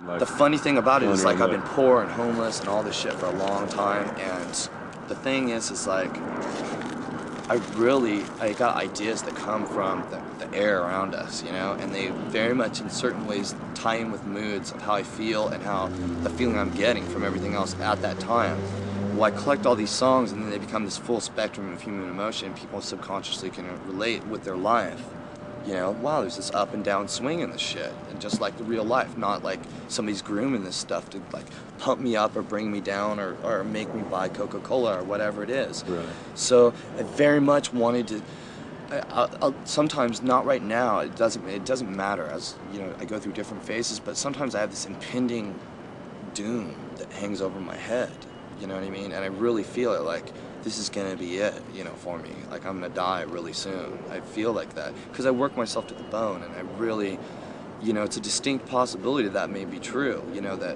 The funny thing about it is, like, I've been poor and homeless and all this shit for a long time, and the thing is like, I got ideas that come from the air around us, you know, and they very much in certain ways tie in with moods of how I feel and how the feeling I'm getting from everything else at that time. Well, I collect all these songs and then they become this full spectrum of human emotion. People subconsciously can relate with their life. You know, wow, there's this up and down swing in this shit, and just like the real life, not like somebody's grooming this stuff to like pump me up or bring me down or make me buy Coca-Cola or whatever it is. Right. So I very much wanted to. I'll sometimes, not right now. It doesn't matter, as you know, I go through different phases. But sometimes I have this impending doom that hangs over my head. You know what I mean? And I really feel it, like this is gonna be it, you know, for me. Like I'm gonna die really soon. I feel like that because I work myself to the bone, and I really, you know, it's a distinct possibility that may be true. You know, that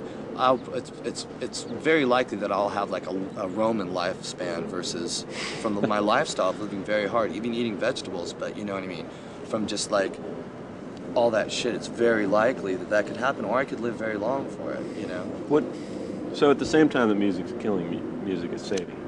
it's very likely that I'll have like a Roman lifespan versus from my lifestyle of living very hard, even eating vegetables. But you know what I mean? From just like all that shit, it's very likely that could happen, or I could live very long for it. You know. So at the same time that music's killing me, music is saving.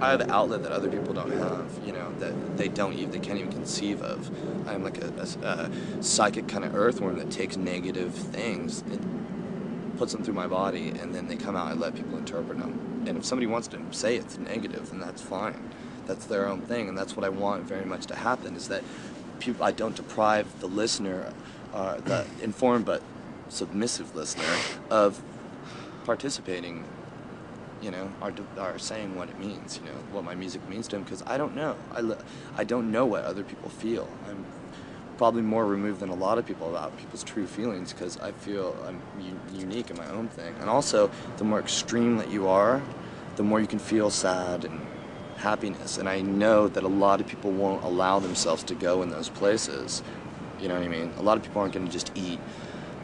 I have an outlet that other people don't have, you know, that they can't even conceive of. I'm like a psychic kind of earthworm that takes negative things and puts them through my body, and then they come out and let people interpret them. And if somebody wants to say it's negative, then that's fine. That's their own thing, and that's what I want very much to happen, is that I don't deprive the listener, the informed but submissive listener, of participating, you know, are saying what it means, you know, what my music means to them, because I don't know. I don't know what other people feel. I'm probably more removed than a lot of people about people's true feelings, because I feel I'm unique in my own thing. And also, the more extreme that you are, the more you can feel sad and happiness. And I know that a lot of people won't allow themselves to go in those places. You know what I mean? A lot of people aren't going to just eat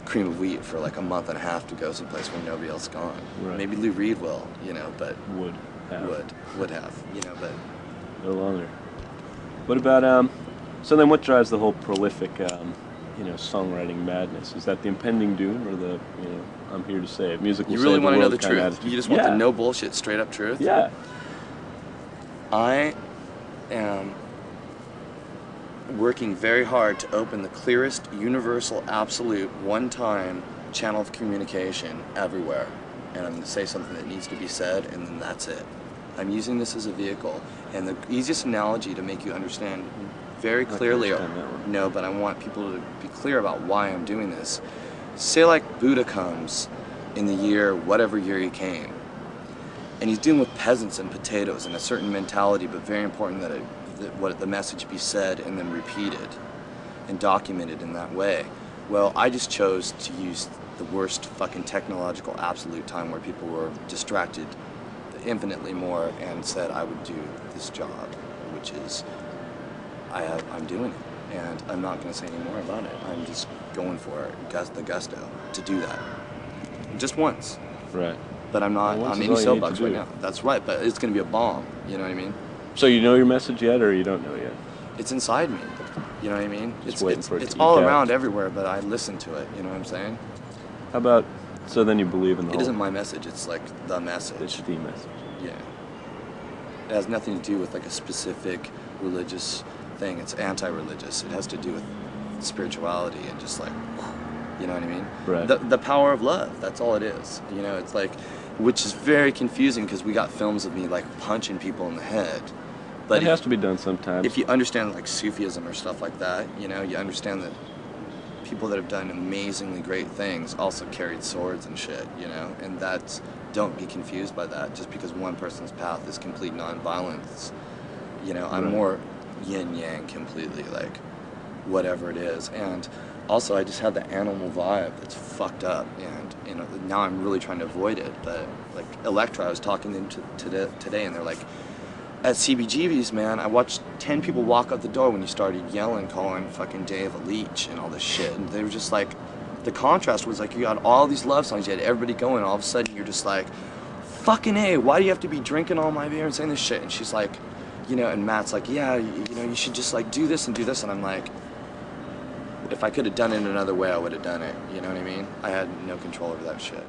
cream of wheat for like a month and a half to go someplace where nobody else is gone. Right. Maybe Lou Reed will, you know, but would have, you know, but no longer. What about so then what drives the whole prolific you know, songwriting madness? Is that the impending doom, or the, you know, I'm here to save music will you really save want the to know world the kind of truth? attitude? You just want the no bullshit, straight up truth? Yeah. I am working very hard to open the clearest, universal, absolute, one-time channel of communication everywhere. And I'm going to say something that needs to be said, and then that's it. I'm using this as a vehicle. And the easiest analogy to make you understand very clearly, no, but I want people to be clear about why I'm doing this. Say like Buddha comes in the year, whatever year he came, and he's dealing with peasants and potatoes and a certain mentality, but very important that what the message be said and then repeated and documented in that way. Well, I just chose to use the worst fucking technological absolute time where people were distracted infinitely more, and said I would do this job, which is I'm doing it, and I'm not going to say any more about it. I'm just going for it, the gusto to do that, just once. Right. But I'm not on any soapbox right now. That's right, but it's going to be a bomb. You know what I mean? So you know your message yet, or you don't know yet? It's inside me. You know what I mean? Just waiting for it to it's all eke out. around everywhere, but I listen to it. You know what I'm saying? How about, so then you believe in the It isn't my message. It's like the message. It's the message. Yeah. It has nothing to do with like a specific religious thing. It's anti-religious. It has to do with spirituality and just like, you know what I mean? Right. The power of love. That's all it is. You know, it's like, which is very confusing because we got films of me like punching people in the head. But it has to be done sometimes. If you understand like Sufism or stuff like that, you know, you understand that people that have done amazingly great things also carried swords and shit, you know, and that's, don't be confused by that just because one person's path is complete non-violence. You know, I'm more yin-yang completely, like whatever it is. And also I just had the animal vibe that's fucked up, and you know, now I'm really trying to avoid it. But like Electra, I was talking to them today, and they're like, at CBGB's, man, I watched 10 people walk out the door when you started yelling, calling fucking Dave a leech and all this shit. And they were just like, the contrast was like, you got all these love songs, you had everybody going, all of a sudden you're just like, fucking A, why do you have to be drinking all my beer and saying this shit? And she's like, you know, and Matt's like, yeah, you know, you should just like do this and do this. And I'm like, if I could have done it another way, I would have done it. You know what I mean? I had no control over that shit.